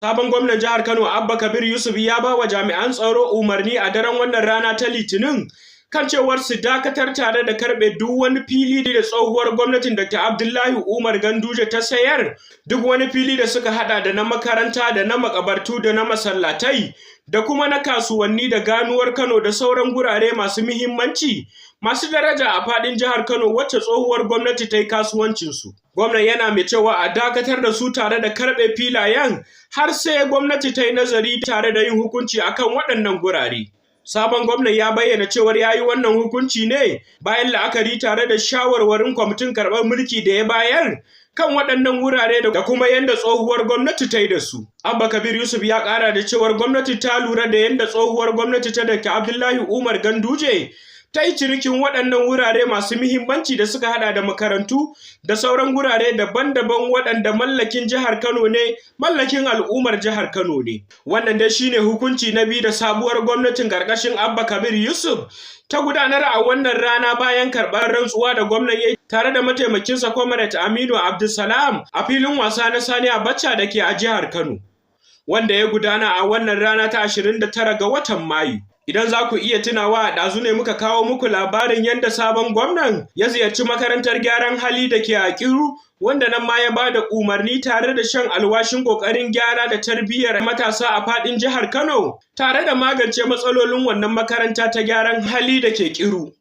Sabon gwamnan jihar Kano Abba Kabir Yusif ya ba wa jami'an tsaro umarni a daren wannan rana ta Litinin kan cewar su dakatar tare da karbe duk wani fili da tsohuwar gwamnatin Dr. Abdullahi Umar Ganduje ta sayar, duk wani fili da suka hada da na makaranta da na makabartu da na masallatai da kuma na kasuwanni da ganuwar Kano da sauran gurare masu muhimmanci masu daraja a fadin jihar Kano wacce tsohuwar gwamnati ta yi kasuwancinsu. Gwamnan yana mai cewa a dakatar da su tare da karɓe filayen har sai gwamnati ta yi nazari tare da yin hukunci akan waɗannan gurare. Sabon gwamnan ya bayyana cewar ya yi wannan hukunci ne bayan la'akari tare da shawarwarin kwamitin karɓar mulki da ya bayar kan waɗannan wurare da kuma yadda tsohuwar gwamnati ta yi da su. Abba Kabir Yusuf ya ƙara da cewar gwamnati ta lura da yadda tsohuwar gwamnati ta Dr. Abdullahi Umar Ganduje ta yi cinikin waɗannan wurare masu muhimmanci da suka hada da makarantu da sauran wurare daban-daban waɗanda mallakin jihar Kano ne, mallakin al'ummar jihar Kano ne. Wannan dai shine hukunci na biyu da sabuwar gwamnatin ƙarƙashin Abba Kabir Yusuf ta gudanar a wannan rana bayan karɓar rantsuwa da gwamnan ya yi tare da mataimakinsa Comrade Aminu Abdulsalam a filin wasa na Sani Abacha da ke a jihar Kano, wanda ya gudana a wannan rana ta 29 ga watan Mayu. Idan za ku iya tunawa a ɗazu ne muka kawo muku labarin yadda sabon gwamnan ya ziyarci makarantar gyaran hali da ke a Kiru, wanda nan ma ya ba da umarni tare da shan alwashin ƙoƙarin gyara da tarbiyyar matasa a faɗin jihar Kano, tare da magance matsalolin wannan makaranta ta gyaran hali da ke Kiru.